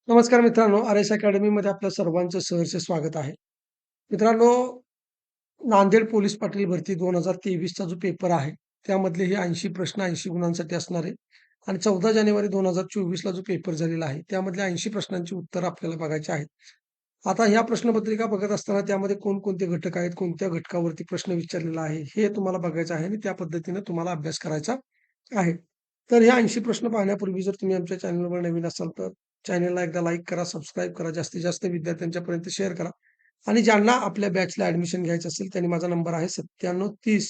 नमस्कार मित्रांनो, आर-एस अकॅडमीमध्ये आपल्या सर्वांचं सहर्ष स्वागत आहे. मित्रांनो, नांदेड पोलीस पाटील भरती 2023चा जो पेपर आहे, त्यामधले हे 80 प्रश्न 80 गुणांसाठी असणार आहे आणि 14 जानेवारी 2024ला जो पेपर झालेला आहे, त्यामधल्या 80 प्रश्नांची उत्तरं आपल्याला बघायची आहेत. आता ह्या प्रश्नपत्रिका बघत असताना त्यामध्ये कोणकोणते घटक आहेत, कोणत्या घटकावरती प्रश्न विचारलेला आहे, हे तुम्हाला बघायचं आहे आणि त्या पद्धतीने तुम्हाला अभ्यास करायचा आहे. तर ह्या 80 प्रश्न पाहण्यापूर्वी जर तुम्ही आमच्या चॅनलवर नवीन असाल, तर चॅनलला एकदा लाईक करा, सबस्क्राईब करा, जास्तीत जास्त विद्यार्थ्यांच्यापर्यंत शेअर करा आणि ज्यांना आपल्या बॅचला ॲडमिशन घ्यायचं असेल, त्यांनी माझा नंबर आहे 9730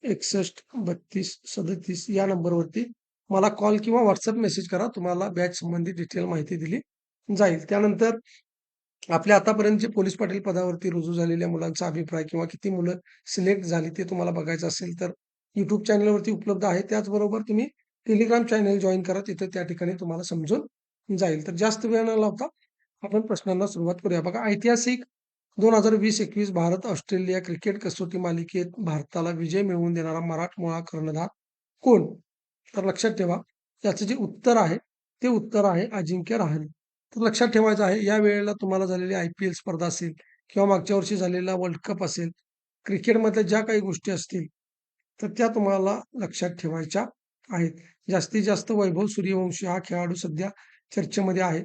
61 32 37 या नंबरवरती मला कॉल किंवा WhatsApp मेसेज करा. तुम्हाला बॅच संबंधी डिटेल माहिती दिली जाईल. त्यानंतर आपल्या आतापर्यंत जे पोलीस पाटील पदावरती रुजू झालेल्या मुलांचा अभिप्राय किंवा किती मुलं सिलेक्ट झाली ते तुम्हाला बघायचं असेल तर YouTube चॅनलवरती उपलब्ध आहे. त्याचबरोबर तुम्ही टेलिग्राम चॅनल जॉइन करा. तिथं त्या ठिकाणी तुम्हाला समजून जाईल. तर जास्त वेळ न लावता आपण प्रश्नांना सुरुवात करूया. बघा, ऐतिहासिक 2020-21 भारत-ऑस्ट्रेलिया क्रिकेट कसोटी मालिकेत भारताला विजय मिळवून देणारा मराठमोळा कर्णधार कोण? तर लक्षात ठेवा, याचं जे उत्तर आहे, ते उत्तर आहे अजिंक्य रहाणे. तर लक्षात ठेवायचं आहे, या वेळेला तुम्हाला झालेली IPL स्पर्धा असेल किंवा मागच्या वर्षी झालेला वर्ल्ड कप असेल, क्रिकेटमधल्या ज्या काही गोष्टी असतील, तर त्या तुम्हाला लक्षात ठेवायच्या आहेत. जास्तीत जास्त वैभव सूर्यवंशी हा खेळाडू सध्या चर्चेमध्ये आहे.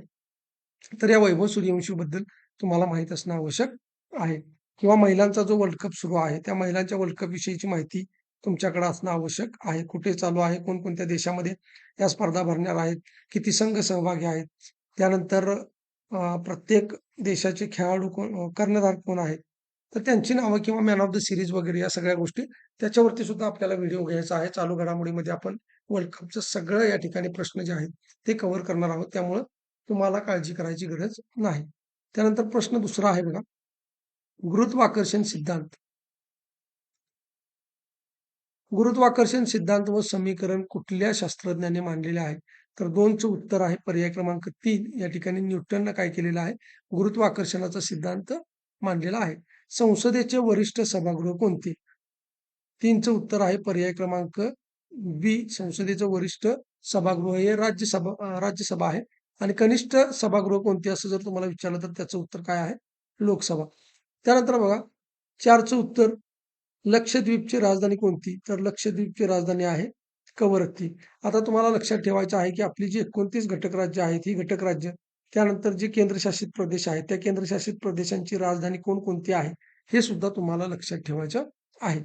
तर या वैभव सूर्यवंशीबद्दल तुम्हाला माहीत असणं आवश्यक आहे किंवा महिलांचा जो वर्ल्ड कप सुरू आहे, त्या महिलांच्या वर्ल्ड कप विषयीची माहिती तुमच्याकडे असणं आवश्यक आहे. कुठे चालू आहे, कोणकोणत्या देशामध्ये या स्पर्धा भरणार आहेत, किती संघ सहभागी आहेत. त्यानंतर प्रत्येक देशाचे खेळाडू कोण कर्णधार कोण आहेत, तर त्यांची नावं किंवा मॅन ऑफ द सीरीज वगैरे या सगळ्या गोष्टी त्याच्यावरती सुद्धा आपल्याला व्हिडिओ घ्यायचा आहे. चालू घडामोडीमध्ये आपण वर्ल्ड कपचं सगळं या ठिकाणी प्रश्न जे आहेत, ते कव्हर करणार आहोत. त्यामुळं तुम्हाला काळजी करायची गरज नाही. त्यानंतर प्रश्न दुसरा आहे बघा, गुरुत्वाकर्षण सिद्धांत. गुरुत्वाकर्षण सिद्धांत व समीकरण कुठल्या शास्त्रज्ञाने मांडलेले आहे? तर 2चं उत्तर आहे पर्याय क्रमांक 3. या ठिकाणी न्यूटननं काय केलेलं आहे? गुरुत्वाकर्षणाचा सिद्धांत मांडलेला आहे. संसदेचे वरिष्ठ सभागृह कोणते? 3चं उत्तर आहे पर्याय क्रमांक बी. संसदेचं वरिष्ठ सभागृह हे राज्यसभा आहे आणि कनिष्ठ सभागृह कोणते असं जर तुम्हाला विचारलं तर त्याचं उत्तर काय आहे? लोकसभा. त्यानंतर बघा, 4चं उत्तर, लक्षद्वीपची राजधानी कोणती? तर लक्षद्वीपची राजधानी आहे कवरत्ती. आता तुम्हाला लक्षात ठेवायचं आहे, की आपली जी 29 घटक राज्य आहेत, ही घटक राज्य, त्यानंतर जे केंद्रशासित प्रदेश आहेत, त्या केंद्रशासित प्रदेशांची राजधानी कोणकोणती आहे, हे सुद्धा तुम्हाला लक्षात ठेवायचं आहे.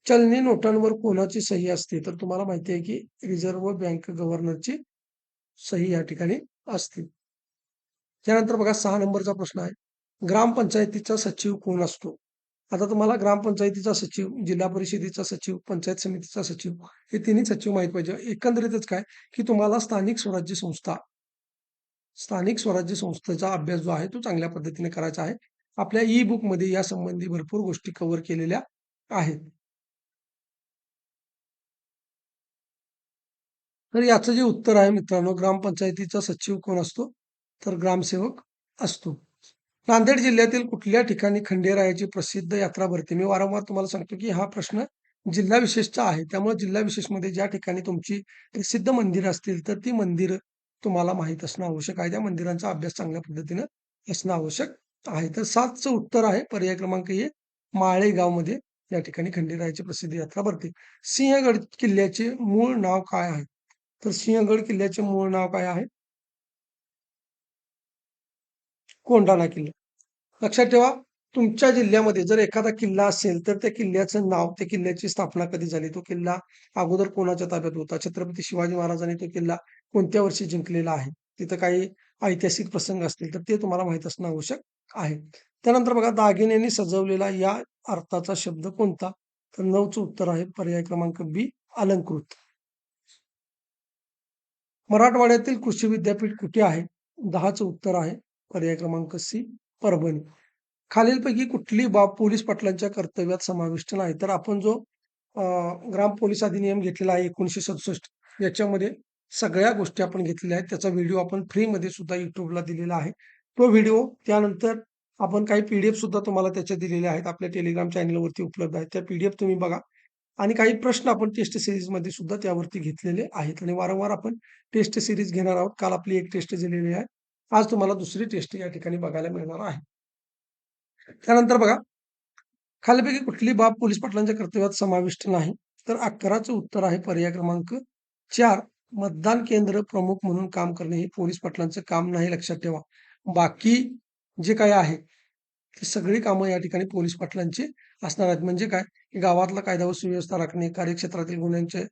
चलनी नोटांवर कोणाची सही असते? तर तुम्हाला माहिती आहे, की रिझर्व्ह बँक गव्हर्नरची सही या ठिकाणी असते. त्यानंतर बघा, 6 नंबरचा प्रश्न आहे. ग्रामपंचायतीचा सचिव कोण असतो? आता तुम्हाला ग्रामपंचायतीचा सचिव, जिल्हा परिषदेचा सचिव, पंचायत समितीचा सचिव हे तिन्ही सचिव माहीत पाहिजे. एकंदरीतच काय, की तुम्हाला स्थानिक स्वराज्य संस्थेचा अभ्यास जो आहे तो चांगल्या पद्धतीने करायचा आहे. आपल्या ई बुकमध्ये यासंबंधी भरपूर गोष्टी कव्हर केलेल्या आहेत. तर याचं जे उत्तर आहे मित्रांनो, ग्रामपंचायतीचा सचिव कोण असतो? तर ग्रामसेवक असतो. नांदेड जिल्ह्यातील कुठल्या ठिकाणी खंडेरायाची प्रसिद्ध यात्रा भरते? मी वारंवार तुम्हाला सांगतो, की हा प्रश्न जिल्हा विशेषचा आहे. त्यामुळे जिल्हा विशेषमध्ये ज्या ठिकाणी तुमची प्रसिद्ध मंदिरं असतील, तर ती मंदिरं तुम्हाला माहीत असणं आवश्यक आहे. त्या मंदिरांचा अभ्यास चांगल्या पद्धतीनं असणं आवश्यक आहे. तर 7चं उत्तर आहे पर्याय क्रमांक ए. माळेगावमध्ये या ठिकाणी खंडेरायाची प्रसिद्ध यात्रा भरते. सिंहगड किल्ल्याचे मूळ नाव काय आहे? तर सिंहगड किल्ल्याचे मूळ नाव काय आहे? कोंढाणा किल्ला. लक्षात ठेवा, तुमच्या जिल्ह्यामध्ये जर एखादा किल्ला असेल, तर त्या किल्ल्याचं नाव, त्या किल्ल्याची स्थापना कधी झाली, तो किल्ला अगोदर कोणाच्या ताब्यात होता, छत्रपती शिवाजी महाराजांनी तो किल्ला कोणत्या वर्षी जिंकलेला आहे. तिथं काही ऐतिहासिक प्रसंग असतील, तर ते तुम्हाला माहीत असणं आवश्यक आहे. त्यानंतर बघा, दागिन्यांनी सजवलेला या अर्थाचा शब्द कोणता? तर 9चं उत्तर आहे पर्याय क्रमांक बी. अलंकृत. मराठवाड्यातील कृषी विद्यापीठ कुठे आहे? 10चं उत्तर आहे पर्याय क्रमांक सी. परभणी. खालीलपैकी कुठली बाब पोलीस पाटलांच्या कर्तव्यात समाविष्ट नाही? तर आपण जो अ, ग्राम पोलीस अधिनियम घेतलेला आहे 1967, याच्यामध्ये सगळ्या गोष्टी आपण घेतलेल्या आहेत. त्याचा व्हिडिओ आपण फ्रीमध्ये सुद्धा YouTubeला दिलेला आहे. तो व्हिडिओ, त्यानंतर आपण काही PDF सुद्धा तुम्हाला त्याच्या दिलेल्या आहेत. आपल्या टेलिग्राम चॅनलवरती उपलब्ध आहेत. त्या PDF तुम्ही बघा आणि काही प्रश्न आपण टेस्ट सीरीजमध्ये सुद्धा त्यावरती घेतलेले आहेत आणि वारंवार आपण टेस्ट सीरीज घेणार आहोत. काल आपली एक टेस्ट झालेली आहे. आज तुम्हाला दुसरी टेस्ट या ठिकाणी बघायला मिळणार आहे. त्यानंतर बघा, खालीलपैकी कुठली बाब पोलीस पाटलांच्या कर्तव्यात समाविष्ट नाही? तर 11चं उत्तर आहे पर्याय क्रमांक 4. मतदान केंद्र प्रमुख म्हणून काम करणे हे पोलीस पाटलांचं काम नाही, लक्षात ठेवा. बाकी जे काही आहे, ती सगळी कामं या ठिकाणी पोलीस पाटलांची असणार आहेत. म्हणजे काय? की गावातला कायदा व सुव्यवस्था राखणे, कार्यक्षेत्रातील गुन्ह्यांची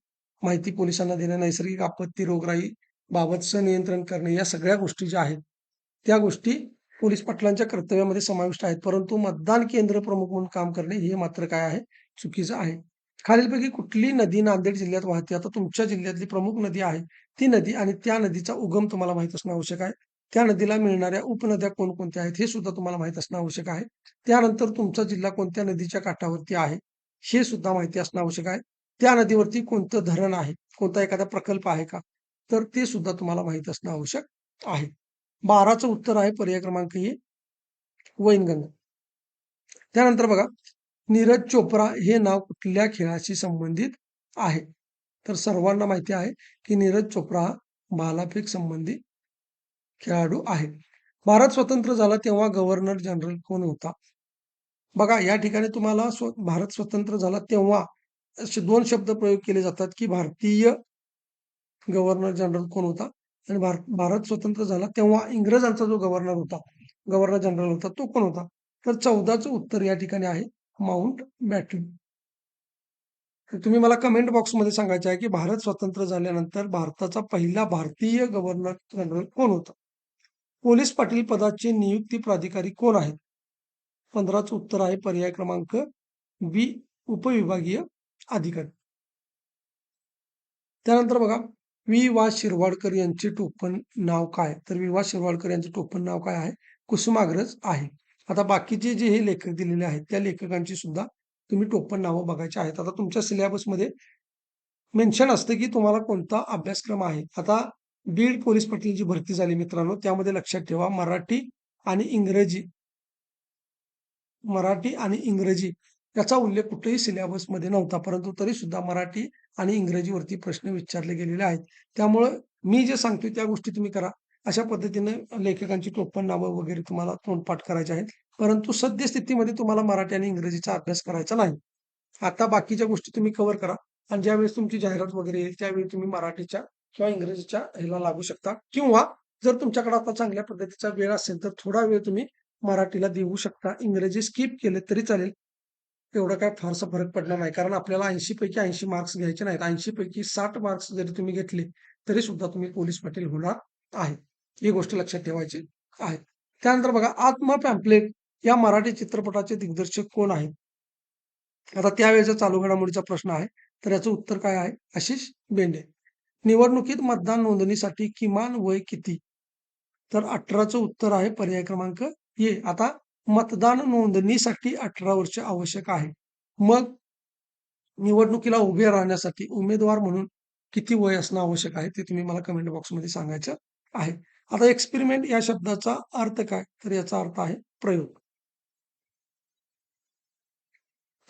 माहिती पोलिसांना देणे, नैसर्गिक आपत्ती, रोगराई बाबत संनियंत्रण करणे, या सगळ्या गोष्टी ज्या आहेत, त्या गोष्टी पोलीस पाटलांच्या कर्तव्यामध्ये समाविष्ट आहेत. परंतु मतदान केंद्र प्रमुख म्हणून काम करणे हे मात्र काय आहे? चुकीचं आहे. खालीलपैकी कुठली नदी नांदेड जिल्ह्यात वाहते? आता तुमच्या जिल्ह्यातली प्रमुख नदी आहे, ती नदी आणि त्या नदीचा उगम तुम्हाला माहीत असणं आवश्यक आहे. त्या नदीला मिळणाऱ्या उपनद्या कोणकोणत्या आहेत? हे सुद्धा तुम्हाला माहीत असणं आवश्यक आहे. त्यानंतर तुमचा जिल्हा कोणत्या नदीच्या काठावरती आहे? हे सुद्धा माहिती असणं आवश्यक आहे. त्या नदीवरती कोणतं धरण आहे? कोणता एखादा प्रकल्प आहे का? तर ते सुद्धा तुम्हाला माहीत असणं आवश्यक आहे. 12चं उत्तर आहे पर्याय क्रमांक ए, वैनगंगा. त्यानंतर बघा, नीरज चोप्रा हे नाव कुठल्या खेळाशी संबंधित आहे? तर सर्वांना माहिती आहे, की नीरज चोप्रा हा भालाफेक संबंधी खेळाडू आहे. भारत स्वतंत्र झाला तेव्हा गव्हर्नर जनरल कोण होता? बघा, या ठिकाणी तुम्हाला भारत स्वतंत्र झाला तेव्हा असे 2 शब्द प्रयोग केले जातात, की भारतीय गव्हर्नर जनरल कोण होता? आणि भारत स्वतंत्र झाला तेव्हा इंग्रजांचा जो गव्हर्नर होता, गव्हर्नर जनरल होता, तो कोण होता? तर 14चं उत्तर या ठिकाणी आहे माउंट बॅटन. तर तुम्ही मला कमेंट बॉक्समध्ये सांगायचे आहे, की भारत स्वतंत्र झाल्यानंतर भारताचा पहिला भारतीय गव्हर्नर जनरल कोण होता? पोलीस पाटील पदाचे नियुक्ती प्राधिकारी कोण आहेत? 15चं उत्तर आहे पर्याय क्रमांक बी, उपविभागीय अधिकारी. त्यानंतर बघा, वि. वा. शिरवाडकर यांचे टोपण नाव काय? तर वि. वा. शिरवाडकर यांचं टोपण नाव काय आहे? कुसुमाग्रज आहे. आता बाकीचे जे हे लेखक दिलेले आहेत, त्या लेखकांची सुद्धा तुम्ही टोपण नावं बघायची आहेत. आता तुमच्या सिलेबसमध्ये मेन्शन असतं, की तुम्हाला कोणता अभ्यासक्रम आहे. आता बीड पोलीस पाटील जी भरती झाली मित्रांनो, त्यामध्ये लक्षात ठेवा मराठी आणि इंग्रजी याचा उल्लेख कुठेही सिलेबसमध्ये नव्हता. परंतु तरीसुद्धा मराठी आणि इंग्रजीवरती प्रश्न विचारले गेलेले आहेत. त्यामुळं मी जे सांगतोय त्या गोष्टी तुम्ही करा. अशा पद्धतीने लेखकांची टोपण नावं वगैरे तुम्हाला तोंडपाठ करायची आहेत. परंतु सद्यस्थितीमध्ये तुम्हाला मराठी आणि इंग्रजीचा अभ्यास करायचा नाही. आता बाकीच्या गोष्टी तुम्ही कव्हर करा आणि ज्यावेळेस तुमची जाहिरात वगैरे येईल, त्यावेळी तुम्ही मराठीच्या किंवा इंग्रजीच्या ह्याला लागू शकता किंवा जर तुमच्याकडे आता चांगल्या पद्धतीचा वेळ असेल, तर थोडा वेळ तुम्ही मराठीला देऊ शकता. इंग्रजी स्किप केले तरी चालेल. एवढा काही फारसा फरक पडणार नाही. कारण आपल्याला 80 पैकी 80 मार्क्स घ्यायचे नाहीत. 80 पैकी 60 मार्क्स जरी तुम्ही घेतले, तरी सुद्धा तुम्ही पोलीस पाटील होणार आहे. ही गोष्ट लक्षात ठेवायची आहे. त्यानंतर बघा, आत्मा पॅम्पलेट या मराठी चित्रपटाचे दिग्दर्शक कोण आहेत? आता त्यावेळेचा चालू घडामोडीचा प्रश्न आहे. तर याचं उत्तर काय आहे? आशिष बेंडे. निवडणुकीत मतदान नोंदणीसाठी किमान वय किती? तर 18चं उत्तर आहे पर्याय क्रमांक ए. आता मतदान नोंदणीसाठी 18 वर्ष आवश्यक आहे. मग निवडणुकीला उभे राहण्यासाठी उमेदवार म्हणून किती वय असणं आवश्यक आहे, ते तुम्ही मला कमेंट बॉक्समध्ये सांगायचं आहे. आता एक्सपेरिमेंट या शब्दाचा अर्थ काय? तर याचा अर्थ आहे प्रयोग.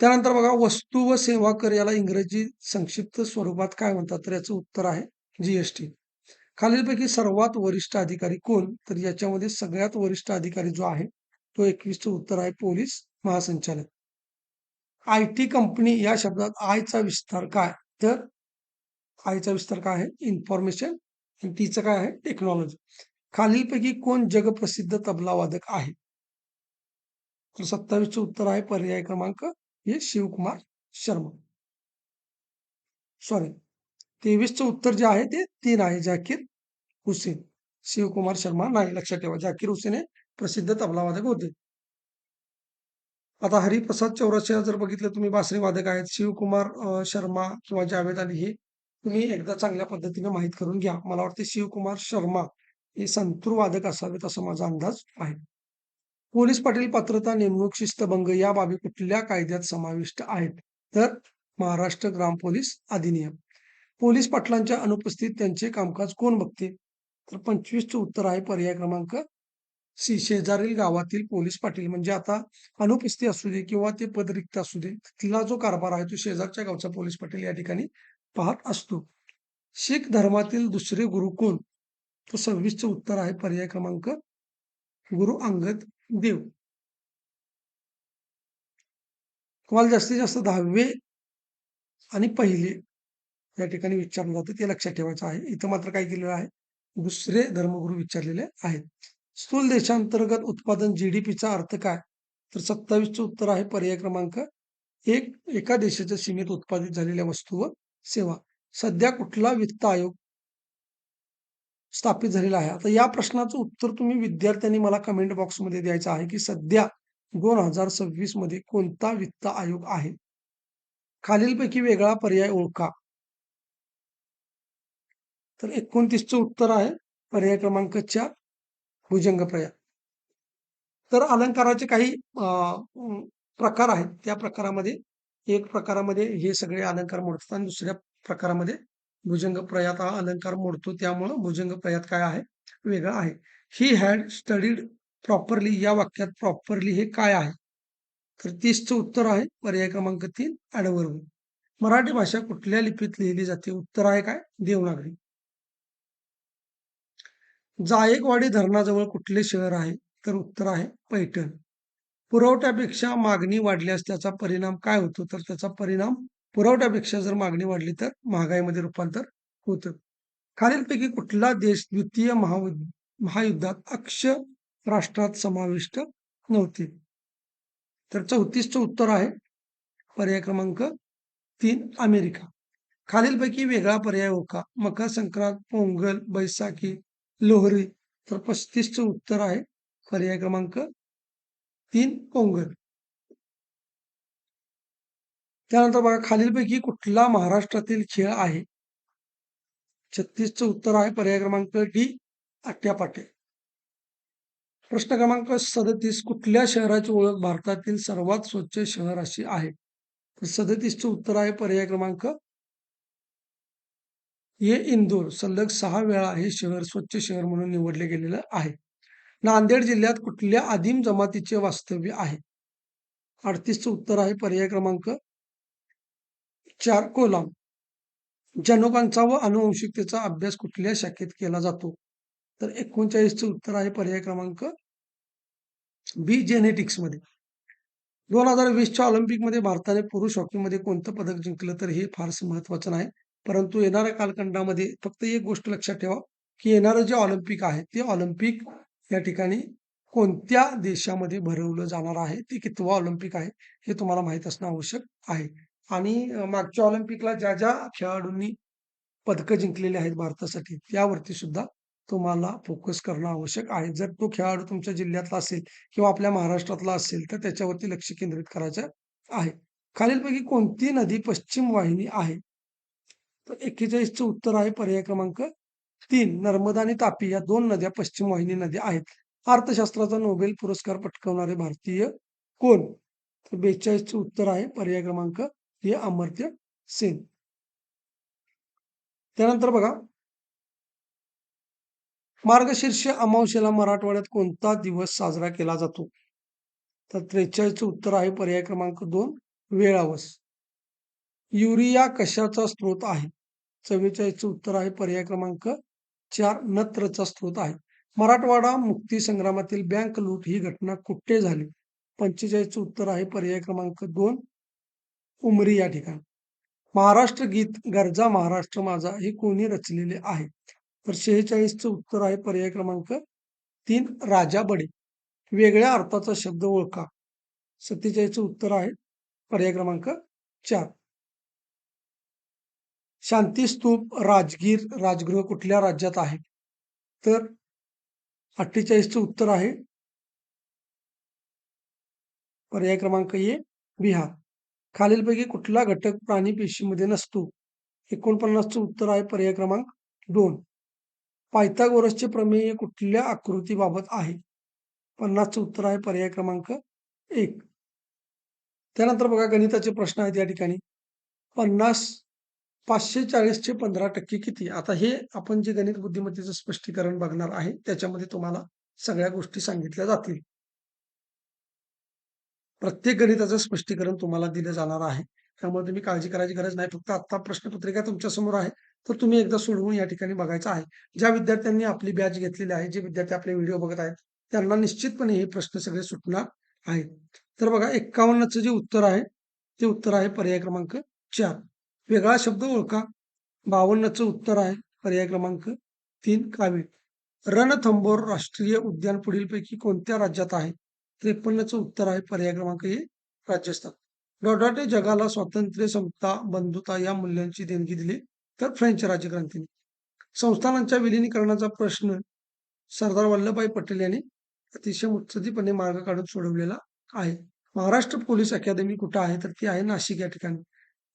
त्यानंतर बघा, वस्तू व सेवा कर याला इंग्रजी संक्षिप्त स्वरूपात काय म्हणतात? तर याचं उत्तर आहे जी खालीलपैकी सर्वात वरिष्ठ अधिकारी कोण? तर याच्यामध्ये सगळ्यात वरिष्ठ अधिकारी जो आहे, तो 21चं उत्तर आहे पोलीस महासंचालक. आय-टी कंपनी या शब्दात आयचा विस्तार काय? तर आयचा विस्तार काय आहे? इन्फॉर्मेशन आणि टीचं काय आहे? टेक्नॉलॉजी. खालीलपैकी कोण जगप्रसिद्ध तबला वादक आहे? तर 27चं उत्तर आहे पर्याय क्रमांक हे शिवकुमार शर्मा. सॉरी, 23चं उत्तर जे आहे ते 3 आहे झाकीर हुसेन. शिवकुमार शर्मा नाही, लक्षात ठेवा. झाकीर हुसेन हे प्रसिद्ध तबलावादक होते. आता हरिप्रसाद चौरासिया जर बघितलं तुम्ही, बासरी वादक आहेत. शिवकुमार शर्मा किंवा जावेद अली हे तुम्ही एकदा चांगल्या पद्धतीने माहीत करून घ्या. मला वाटते शिवकुमार शर्मा हे संतूर वादक असावेत असा माझा अंदाज आहे. पोलीस पाटील पात्रता, नेमणूक, शिस्तभंग या बाबी कुठल्या कायद्यात समाविष्ट आहेत? तर महाराष्ट्र ग्राम पोलीस अधिनियम. पोलीस पाटलांच्या अनुपस्थित त्यांचे कामकाज कोण बघते? तर 25चं उत्तर आहे पर्याय क्रमांक सी, शेजारील गावातील पोलीस पाटील. म्हणजे आता अनुपस्थित असू दे किंवा ते पद रिक्त असू दे, तिथला जो कारभार आहे तो शेजारच्या गावचा पोलीस पाटील या ठिकाणी पाहत असतो. शीख धर्मातील दुसरे गुरु कोण? तर 26चं उत्तर आहे पर्याय क्रमांक गुरु अंगद देव. तुम्हाला जास्तीत जास्त 10वे आणि पहिले या ठिकाणी विचारलं जातं ते लक्षात ठेवायचं आहे. इथं मात्र काय केलेलं आहे, दुसरे धर्मगुरू विचारलेले आहेत. स्थूल देशांतर्गत उत्पादन जीडीपीचा अर्थ काय? तर 27चं उत्तर आहे पर्याय क्रमांक एका देशाच्या सीमेत उत्पादित झालेल्या वस्तू व सेवा. सध्या कुठला वित्त आयोग स्थापित झालेला आहे? आता या प्रश्नाचं उत्तर तुम्ही विद्यार्थ्यांनी मला कमेंट बॉक्समध्ये द्यायचं आहे, की सध्या 2026 मध्ये कोणता वित्त आयोग आहे? खालीलपैकी वेगळा पर्याय ओळखा. तर 29चं उत्तर आहे पर्याय क्रमांक 4 भुजंगप्रया. तर अलंकाराचे काही प्रकार आहेत. त्या प्रकारामध्ये एक प्रकारामध्ये हे सगळे अलंकार मोडतात आणि दुसऱ्या प्रकारामध्ये भुजंगप्रयात हा अलंकार मोडतो. त्यामुळं भुजंगप्रयात काय आहे? वेगळा आहे. ही हॅड स्टडीड प्रॉपरली या वाक्यात प्रॉपरली हे काय आहे? तर 30चं उत्तर आहे पर्याय क्रमांक 3 ॲडव्हर्ब. मराठी भाषा कुठल्या लिपीत लिहिली जाते? उत्तर आहे काय? देवनागरी. जायकवाडी धरणाजवळ कुठले शहर आहे? तर उत्तर आहे पैठण. पुरवठ्यापेक्षा मागणी वाढल्यास त्याचा परिणाम काय होतो? तर त्याचा परिणाम पुरवठ्यापेक्षा जर मागणी वाढली तर महागाईमध्ये रूपांतर होतं. खालीलपैकी कुठला देश द्वितीय महायुद्धात अक्ष राष्ट्रात समाविष्ट नव्हते? तर 34चं उत्तर आहे पर्याय क्रमांक 3 अमेरिका. खालीलपैकी वेगळा पर्याय ओळखा. मकर संक्रांत, पोंगल, बैसाखी, लोहरी. तर 35चं उत्तर आहे पर्याय क्रमांक 3 पोंगल. त्यानंतर बघा खालीलपैकी कुठला महाराष्ट्रातील खेळ आहे? 36चं उत्तर आहे पर्याय क्रमांक डी आट्यापाट्या. प्रश्न क्रमांक 37 कुठल्या शहराची ओळख भारतातील सर्वात स्वच्छ शहर अशी आहे? तर 37चं उत्तर आहे पर्याय क्रमांक हे इंदोर. सलग 6 वेळा हे शहर स्वच्छ शहर म्हणून निवडले गेलेलं आहे. नांदेड जिल्ह्यात कुठल्या आदिम जमातीचे वास्तव्य आहे? 38चं उत्तर आहे पर्याय क्रमांक 4 कोलाम. जनुकांचा व आनुवंशिकतेचा अभ्यास कुठल्या शाखेत केला जातो? तर 39चं उत्तर आहे पर्याय क्रमांक बी जेनेटिक्स मध्ये. 2020च्या ऑलिम्पिकमध्ये भारताने पुरुष हॉकीमध्ये कोणतं पदक जिंकलं? तर हे फारसं महत्वाचं नाही. परंतु येणाऱ्या कालखंडामध्ये फक्त एक गोष्ट लक्षात ठेवा, की येणारं जे ऑलिम्पिक आहे ते ऑलिम्पिक या ठिकाणी कोणत्या देशामध्ये भरवलं जाणार आहे, ते कितवं ऑलिम्पिक आहे हे तुम्हाला माहीत असणं आवश्यक आहे. आणि मागच्या ऑलिम्पिकला ज्या ज्या खेळाडूंनी पदकं जिंकलेली आहेत भारतासाठी, त्यावरती सुद्धा तुम्हाला फोकस करणं आवश्यक आहे. जर तो खेळाडू तुमच्या जिल्ह्यातला असेल किंवा आपल्या महाराष्ट्रातला असेल, तर त्याच्यावरती लक्ष केंद्रित करायचं आहे. खालीलपैकी कोणती नदी पश्चिम वाहिनी आहे? तर 41चं उत्तर आहे पर्याय क्रमांक 3 नर्मदा आणि तापी या 2 नद्या पश्चिम वाहिनी नद्या आहेत. अर्थशास्त्राचा नोबेल पुरस्कार पटकावणारे भारतीय कोण? तर 42चं उत्तर आहे पर्याय क्रमांक हे अमर्त्य सेन. त्यानंतर बघा मार्गशीर्ष अमावास्येला मराठवाड्यात कोणता दिवस साजरा केला जातो? तर 43चं उत्तर आहे पर्याय क्रमांक 2 वेळावस. युरिया कशाचा स्रोत आहे? 44चं उत्तर आहे पर्याय क्रमांक 4 नत्रचा स्रोत आहे. मराठवाडा मुक्ती संग्रामातील बँक लूट ही घटना कुठे झाली? 45चं उत्तर आहे पर्याय क्रमांक 2 उमरी या ठिकाणी. महाराष्ट्र गीत गरजा महाराष्ट्र माझा हे कोणी रचलेले आहे? तर 46चं उत्तर आहे पर्याय क्रमांक 3 राजा बडे. वेगळ्या अर्थाचा शब्द ओळखा. 47चं उत्तर आहे पर्याय क्रमांक 4. शांती स्तूप राजगीर राजगृह कुठल्या राज्यात आहे? तर 48चं उत्तर आहे पर्याय क्रमांक ए बिहार. खालीलपैकी कुठला घटक प्राणी पेशीमध्ये नसतो? 49चं उत्तर आहे पर्याय क्रमांक 2. पायथागोरसचे प्रमेय कुठल्या आकृतीबाबत आहे? 50चं उत्तर आहे पर्याय क्रमांक 1. त्यानंतर बघा गणिताचे प्रश्न आहेत या ठिकाणी. 50 540चे 15% किती? आता हे आपण जे गणित बुद्धिमत्तेचं स्पष्टीकरण बघणार आहे, त्याच्यामध्ये तुम्हाला सगळ्या गोष्टी सांगितल्या जातील. प्रत्येक गणिताचं स्पष्टीकरण तुम्हाला दिलं जाणार आहे. त्यामुळे तुम्ही काळजी करायची गरज नाही. फक्त आत्ता प्रश्नपत्रिका तुमच्या समोर आहे. तर तुम्ही एकदा सोडवून या ठिकाणी बघायचं आहे. ज्या विद्यार्थ्यांनी आपली बॅच घेतलेली आहे, जे विद्यार्थी आपले व्हिडिओ बघत आहेत, त्यांना निश्चितपणे हे प्रश्न सगळे सुटणार आहेत. तर बघा 51चं जे उत्तर आहे, ते उत्तर आहे पर्याय क्रमांक 4. वेगळा शब्द ओळखा. 52चं उत्तर आहे पर्याय क्रमांक 3 कावीळ. रणथंबोर राष्ट्रीय उद्यान पुढीलपैकी कोणत्या राज्यात आहे? 53चं उत्तर आहे पर्याय क्रमांक ए राजस्थान. डोनाल्ड जगाला स्वातंत्र्य, समता, बंधुता या मूल्यांची देणगी दिली, तर फ्रेंच राज्यक्रांतीने. संस्थानांच्या विलिनीकरणाचा प्रश्न सरदार वल्लभभाई पटेल यांनी अतिशय मुत्सद्दीपणे मार्ग काढून सोडवलेला आहे. महाराष्ट्र पोलीस अकादमी कुठं आहे? तर ती आहे नाशिक या ठिकाणी.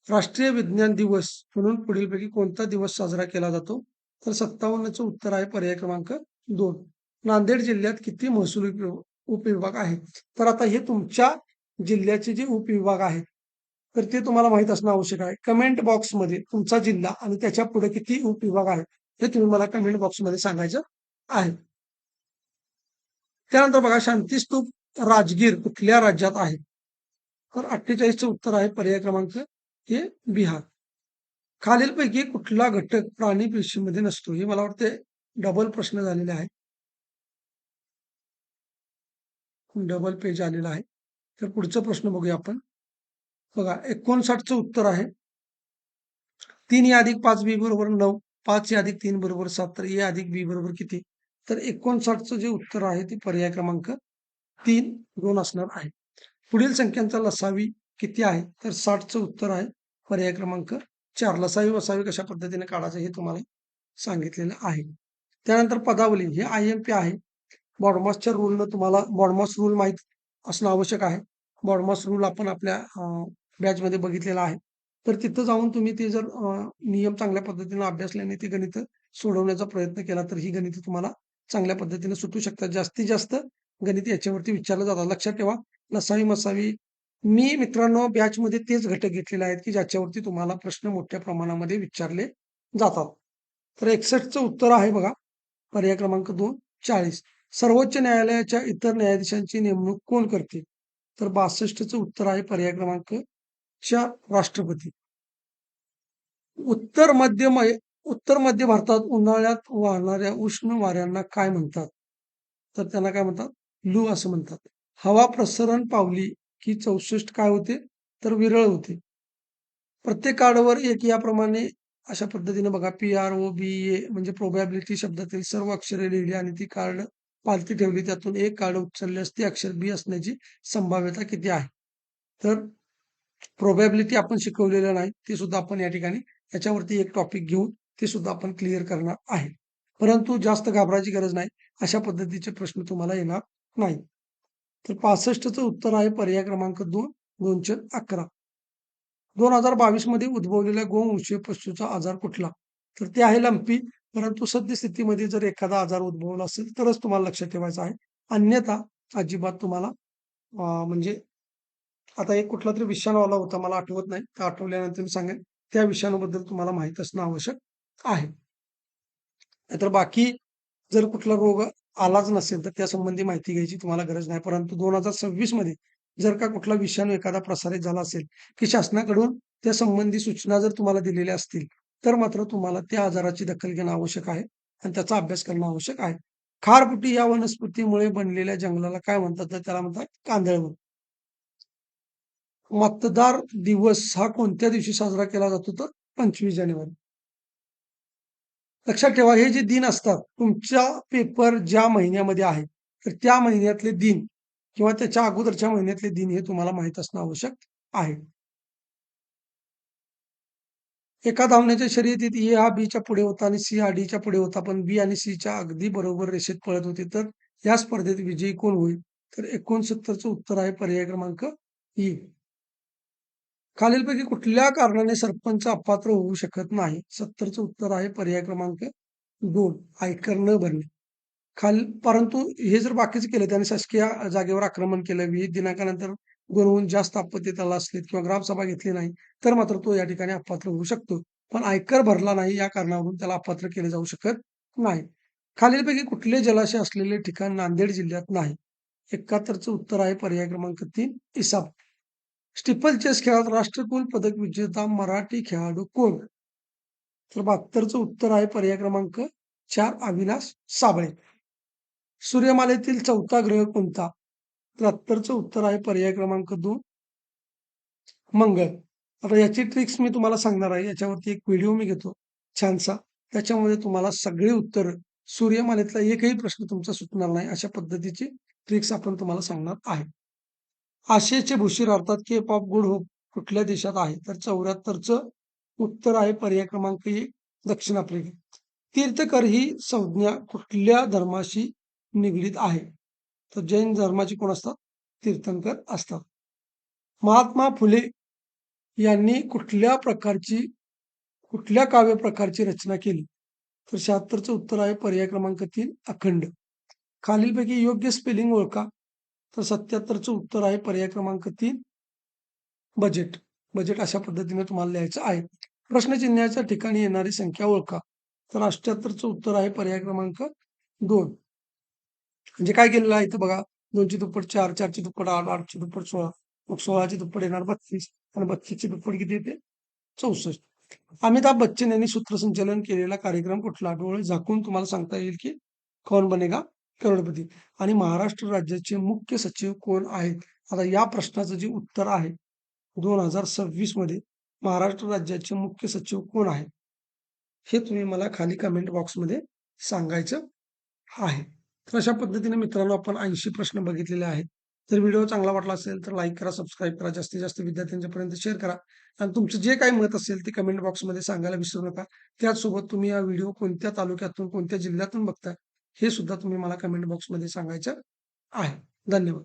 राष्ट्रीय विज्ञान दिवस म्हणून पुढीलपैकी कोणता दिवस साजरा केला जातो? तर 57चं उत्तर आहे पर्याय क्रमांक 2. नांदेड जिल्ह्यात किती महसूल उपविभाग आहेत? तर आता हे तुमच्या जिल्ह्याचे जे उपविभाग आहेत, तर ते तुम्हाला माहीत असणं आवश्यक आहे. कमेंट बॉक्समध्ये तुमचा जिल्हा आणि त्याच्या पुढे किती उपविभाग आहेत, हे तुम्ही मला कमेंट बॉक्समध्ये सांगायचं आहे. त्यानंतर बघा शांतीस्तूप राजगीर कुठल्या राज्यात आहे? तर 48चं उत्तर आहे पर्याय क्रमांक हे बिहार. खालीलपैकी कुठला घटक प्राणी पेशीमध्ये नसतो? हे मला वाटते डबल प्रश्न झालेले आहे. डबल पेज आलेला आहे. तर पुढचा प्रश्न बघूया आपण. बघा 59चं उत्तर आहे. 3 ए अधिक 5 बी बरोबर 9. 5 ए अधिक 3 बरोबर 7. तर ए अधिक बी बरोबर किती? तर 59चं जे उत्तर आहे ते पर्याय क्रमांक 3, 2 असणार आहे. पुढील संख्यांचा लसावी किती आहे? तर 60चं उत्तर आहे पर्याय क्रमांक 4. लसावी वसावी कशा पद्धतीने काढायचं हे तुम्हाला सांगितलेलं आहे. त्यानंतर पदावली हे IMP आहे. बॉडमासच्या रूलनं तुम्हाला बॉडमास रूल माहीत असणं आवश्यक आहे. बॉडमास रूल आपण आपल्या बॅचमध्ये बघितलेला आहे. तर तिथं जाऊन तुम्ही ते जर नियम चांगल्या पद्धतीने अभ्यासल्याने ती गणितं सोडवण्याचा प्रयत्न केला, तर ही गणितं तुम्हाला चांगल्या पद्धतीने सुटू शकतात. जास्तीत जास्त गणित याच्यावरती विचारलं जातात. लक्षात ठेवा, नसावी-मसावी मी मित्रांनो बॅचमध्ये तेच घटक घेतलेले आहेत, की ज्याच्यावरती तुम्हाला प्रश्न मोठ्या प्रमाणामध्ये विचारले जातात. तर 61चं उत्तर आहे बघा, पर्याय क्रमांक 2, 40. सर्वोच्च न्यायालयाच्या इतर न्यायाधीशांची नेमणूक कोण करते? तर 62चं उत्तर आहे पर्याय क्रमांक 4, राष्ट्रपती. उत्तर मध्य मै उत्तर मध्य भारतात उन्हाळ्यात वाहणाऱ्या उष्ण वाऱ्यांना काय म्हणतात? तर त्यांना काय म्हणतात? लू असं म्हणतात. हवा प्रसरण पावली की 64 काय होते? तर विरळ होते. प्रत्येक कार्डवर एक याप्रमाणे अशा पद्धतीने बघा PROBA म्हणजे प्रोबॅबिलिटी शब्दातील सर्व अक्षरे लिहिली आणि ती कार्ड पालथी ठेवली. त्यातून एक कार्ड उचलल्यास ते अक्षर बी असण्याची संभाव्यता किती आहे? तर प्रोबॅबिलिटी आपण शिकवलेलं नाही. ते सुद्धा आपण या ठिकाणी याच्यावरती एक टॉपिक घेऊन ते सुद्धा आपण क्लिअर करणार आहे. परंतु जास्त घाबरायची गरज नाही. अशा पद्धतीचे प्रश्न तुम्हाला येणार नाही. तर 65चं उत्तर आहे पर्याय क्रमांक 2, 211. 2022 मध्ये उद्भवलेल्या गोवंशीय पशूचा आजार कुठला? तर ते आहे लंपी. परंतु सद्यस्थितीमध्ये जर एखादा आजार उद्भवला असेल तरच तुम्हाला लक्षात ठेवायचं आहे. अन्यथा अजिबात तुम्हाला म्हणजे आता एक कुठलातरी विषाणू आला होता, मला आठवत नाही. तर आठवल्यानंतर मी सांगेन. त्या विषाणूबद्दल तुम्हाला माहीत असणं आवश्यक आहे. नाहीतर बाकी जर कुठला रोग आलाच नसेल, तर त्यासंबंधी माहिती घ्यायची तुम्हाला गरज नाही. परंतु 2026 मध्ये जर का कुठला विषाणू एखादा प्रसारित झाला असेल, की शासनाकडून त्या संबंधी सूचना जर तुम्हाला दिलेल्या असतील, तर मात्र तुम्हाला त्या आजाराची दखल घेणं आवश्यक आहे आणि त्याचा अभ्यास करणं आवश्यक आहे. खारफुटी या वनस्पतीमुळे बनलेल्या जंगलाला काय म्हणतात? तर त्याला म्हणतात कांदळवन. मतदार दिवस हा कोणत्या दिवशी साजरा केला जातो? तर 25 जानेवारी. लक्षात ठेवा हे जे दिन असतात, तुमचा पेपर ज्या महिन्यामध्ये आहे, तर त्या महिन्यातले दिन किंवा त्याच्या अगोदरच्या महिन्यातले दिन हे तुम्हाला माहीत असणं आवश्यक आहे. एका धावण्याच्या शर्यतीत ए हा बीच्या पुढे होता आणि सी हा डीच्या पुढे होता, पण बी आणि सीच्या अगदी बरोबर रेषेत पळत होते. तर या स्पर्धेत विजयी कोण होईल? तर 69चं उत्तर आहे पर्याय क्रमांक ई. खालीलपैकी कुठल्या कारणाने सरपंच अपात्र होऊ शकत नाही? 70चं उत्तर आहे पर्याय क्रमांक 2, आयकर न भरणे. परंतु हे जर बाकीचं केलं त्याने शासकीय जागेवर आक्रमण केलं, विहित दिनांकानंतर 2हून जास्त अपत्ये त्याला असलीत किंवा ग्रामसभा घेतली नाही, तर मात्र तो या ठिकाणी अपात्र होऊ शकतो. पण आयकर भरला नाही या कारणावरून त्याला अपात्र केले जाऊ शकत नाही. खालीलपैकी कुठले जलाशय असलेले ठिकाण नांदेड जिल्ह्यात नाही? 71चं उत्तर आहे पर्याय क्रमांक 3, इसाप. स्टीपल चेस खेळात राष्ट्रकुल पदक विजेता मराठी खेळाडू कोण? तर 72चं उत्तर आहे पर्याय क्रमांक 4 अविनाश साबळे. सूर्यमालेतील 4था ग्रह कोणता? 73चं उत्तर आहे पर्याय क्रमांक 2 मंगळ. आता याची ट्रिक्स मी तुम्हाला सांगणार आहे. याच्यावरती एक व्हिडिओ मी घेतो छानसा. त्याच्यामध्ये तुम्हाला सगळी उत्तरं सूर्यमालेतला एकही प्रश्न तुमचा सुटणार नाही, अशा पद्धतीची ट्रिक्स आपण तुम्हाला सांगणार आहे. आशियाचे भूषीर अर्थात केप ऑफ गुड होप कुठल्या देशात आहे? तर 74चं उत्तर आहे पर्याय क्रमांक 1 दक्षिण आफ्रिका. तीर्थकर ही संज्ञा कुठल्या धर्माशी निगडीत आहे? तर जैन धर्माचे कोण असतात? तीर्थंकर असतात. महात्मा फुले यांनी कुठल्या काव्य प्रकारची रचना केली? तर 76चं उत्तर आहे पर्याय क्रमांक 3 अखंड. खालीलपैकी योग्य स्पेलिंग ओळखा. तर 77चं उत्तर आहे पर्याय क्रमांक 3 बजेट. बजेट अशा पद्धतीने तुम्हाला लिहायचं आहे. प्रश्नचिन्हाच्या ठिकाणी येणारी संख्या ओळखा. तर 78चं उत्तर आहे पर्याय क्रमांक 2. म्हणजे काय केलेलं आहे इथं बघा, 2ची दुप्पट 4, 4ची दुप्पट 8, 8ची दुप्पट 16, मग 16ची दुप्पट येणार 32 आणि 32ची दुप्पट किती येते? 64. अमिताभ बच्चन यांनी सूत्रसंचालन केलेला कार्यक्रम कुठला? डोळे झाकून तुम्हाला सांगता येईल की कौन बनेगा करोडपती. आणि महाराष्ट्र राज्याचे मुख्य सचिव कोण आहेत? आता या प्रश्नाचं जे उत्तर आहे 2026 मध्ये महाराष्ट्र राज्याचे मुख्य सचिव कोण आहेत? हे तुम्ही मला खाली कमेंट बॉक्समध्ये सांगायचं आहे. तर अशा पद्धतीने मित्रांनो आपण 80 प्रश्न बघितलेले आहेत. जर व्हिडिओ चांगला वाटला असेल तर लाईक करा, सबस्क्राईब करा, जास्तीत जास्त विद्यार्थ्यांच्यापर्यंत शेअर करा आणि तुमचं जे काही मत असेल ते कमेंट बॉक्समध्ये सांगायला विसरू नका. त्याचसोबत तुम्ही हा व्हिडिओ कोणत्या तालुक्यातून, कोणत्या जिल्ह्यातून बघताय हे सुद्धा तुम्ही मला कमेंट बॉक्समध्ये सांगायचं आहे. धन्यवाद.